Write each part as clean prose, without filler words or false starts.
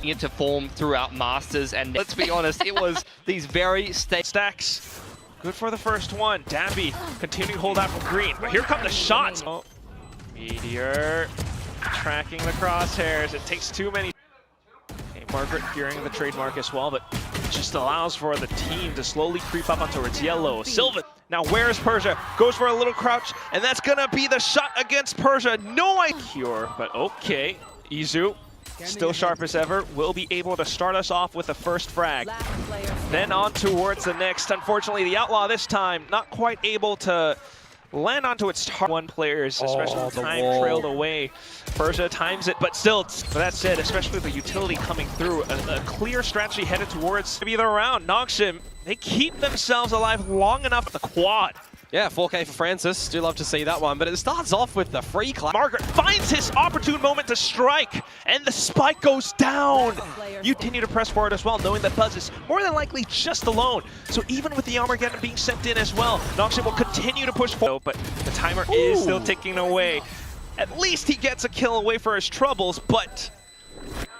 it to form throughout Masters, and let's be honest, it was these very stacks. Good for the first one. Dambi continuing to hold out from green, but here come the shots. Oh, Meteor tracking the crosshairs. It takes too many. Okay, Margaret fearing the trademark as well, but it just allows for the team to slowly creep up onto its yellow. Sylvan. Now where's Persia? Goes for a little crouch, and that's gonna be the shot against Persia. No cure, but okay. Izu, still sharp as ever, will be able to start us off with the first frag. Then on towards the next. Unfortunately, the Outlaw this time not quite able to land onto its one players, especially time trailed away. Persia times it, but still, that said, especially with the utility coming through, a clear strategy headed towards to be the round. Nongshim, they keep themselves alive long enough at the quad. Yeah, 4K for Francis. Do love to see that one, but it starts off with the free clap. Margaret finds his opportune moment to strike, and the spike goes down. You continue to press forward as well, knowing that Buzz is more than likely just alone. So even with the Armageddon being sent in as well, Nongshim will continue to push forward, but the timer is still ticking away. At least he gets a kill away for his troubles, but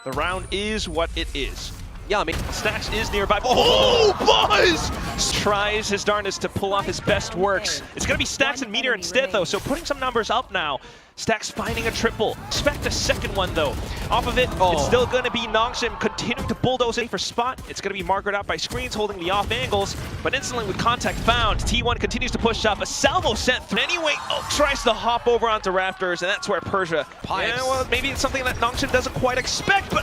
the round is what it is. Yeah, I mean, Stax is nearby. Oh, Buzz! Tries his darndest to pull off his best works. It's going to be Stax and Meteor instead, though, so putting some numbers up now. Stax finding a triple. Expect a second one, though. Off of it, it's still going to be Nongshim continuing to bulldoze in for spot. It's going to be Margaret out by screens, holding the off angles, but instantly with contact found, T1 continues to push up. A salvo sent through. Anyway, tries to hop over onto rafters, and that's where Persia. Yeah, well, maybe it's something that Nongshim doesn't quite expect, but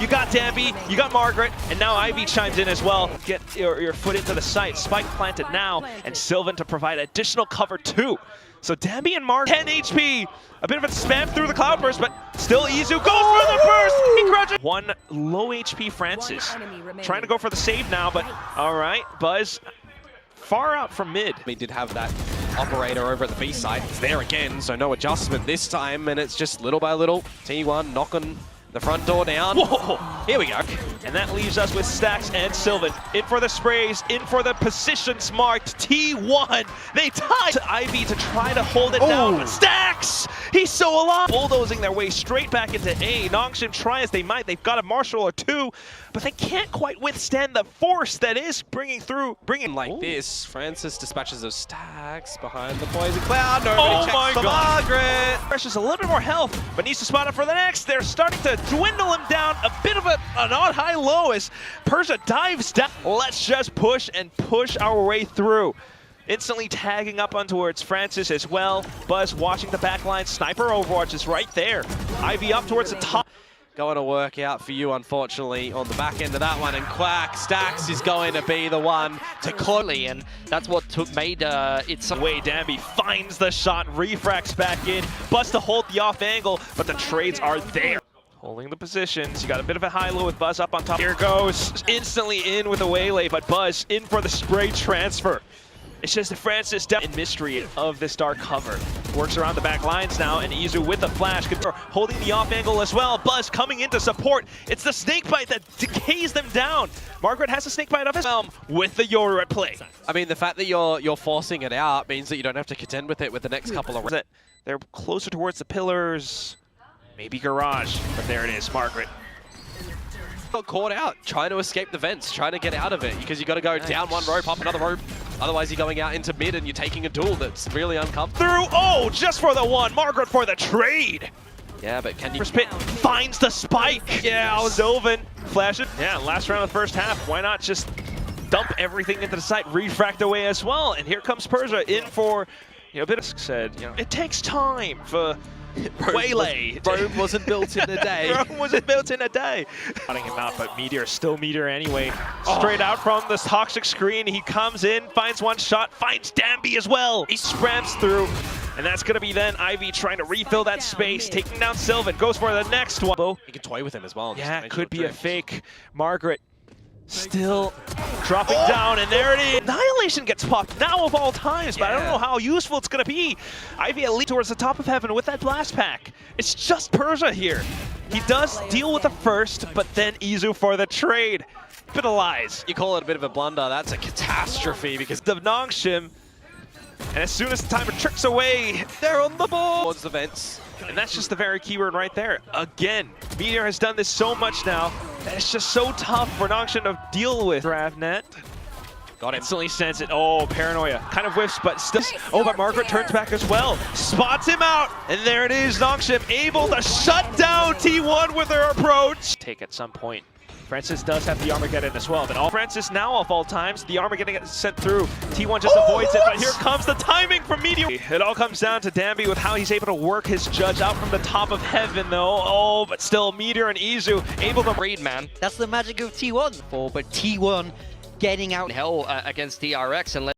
you got Dambi, you got Margaret, and now Ivy chimes in as well. Get your foot into the site. Spike planted now, and Sylvan to provide additional cover too. So Dambi and Margaret, 10 HP. A bit of a spam through the cloud burst, but still Izu goes for the burst. He grudges. One low HP Francis. Trying to go for the save now, but all right, Buzz far out from mid. We did have that operator over at the B side. It's there again, so no adjustment this time, and it's just little by little. T1 knocking the front door down. Whoa. Here we go. And that leaves us with Stax and Sylvan. In for the sprays, in for the positions marked. T1, they tie to Ivy to try to hold it down. But Stax, he's so alive. Bulldozing their way straight back into A. Nongshim try as they might. They've got a Marshal or two, but they can't quite withstand the force that is bringing like this. Francis dispatches of Stax behind the poison cloud. Nobody checks for Margaret. Precious a little bit more health, but needs to spot up for the next. They're starting to dwindle him down. A bit of an odd high-low as Persia dives down. Let's just push and push our way through. Instantly tagging up on towards Francis as well. Buzz watching the backline. Sniper Overwatch is right there. Ivy up towards the top. Going to work out for you, unfortunately, on the back end of that one. And Quack, Stax is going to be the one to close. And that's what made it so. Way Dambi finds the shot, refracts back in. Buzz to hold the off angle, but the trades are there. Holding the positions. You got a bit of a high-low with Buzz up on top. Here goes. Instantly in with a waylay, but Buzz in for the spray transfer. It's just the Francis down in mystery of this dark cover. Works around the back lines now, and Izu with the flash, holding the off angle as well. Buzz coming in to support. It's the snake bite that decays them down. Margaret has a snake bite of his helm with the Yoru at play. I mean, the fact that you're forcing it out means that you don't have to contend with it with the next couple of rounds. They're closer towards the pillars. Maybe garage, but there it is, Margaret. Got caught out, trying to escape the vents, trying to get out of it, because you got to go down one rope, up another rope. Otherwise, you're going out into mid and you're taking a duel that's really uncomfortable. Through, just for the one, Margaret for the trade. Yeah, but can you... Spit finds the spike. Yeah, Sylvan flash it. Yeah, last round of the first half. Why not just dump everything into the site, refract away as well? And here comes Persia in for, a bit of said, it takes time for waylay. Rome wasn't built in a day. Rome wasn't built in a day. Cutting him out, but Meteor still Meteor anyway. Straight out from the toxic screen, he comes in, finds one shot, finds Dambi as well. He scrams through, and that's going to be then Ivy trying to refill that space, taking down Sylvan, goes for the next one. He can toy with him as well. Yeah, it could be a fake. Margaret still dropping down, and there it is. Annihilation gets popped now of all times, but I don't know how useful it's going to be. Ivy at least towards the top of heaven with that blast pack. It's just Persia here. He does deal with the first, but then Izu for the trade. Bit of lies. You call it a bit of a blunder. That's a catastrophe because the Nongshim, and as soon as the timer tricks away, they're on the ball. Towards the vents. And that's just the very keyword right there. Again, Meteor has done this so much now that it's just so tough for Nongshan to deal with. DraftNet. Got him. Instantly sends it. Oh, Paranoia. Kind of whiffs, but still. Oh, but Margaret turns back as well. Spots him out. And there it is. Nongshan able to shut down T1 with her approach. Take at some point. Francis does have the Armageddon as well, but all Francis now of all times, the Armageddon gets sent through. T1 just avoids it, but here comes the timing from Meteor. It all comes down to Danby with how he's able to work his judge out from the top of heaven though. Oh, but still Meteor and Izu able to read, man. That's the magic of T1 but T1 getting out Hell against DRX and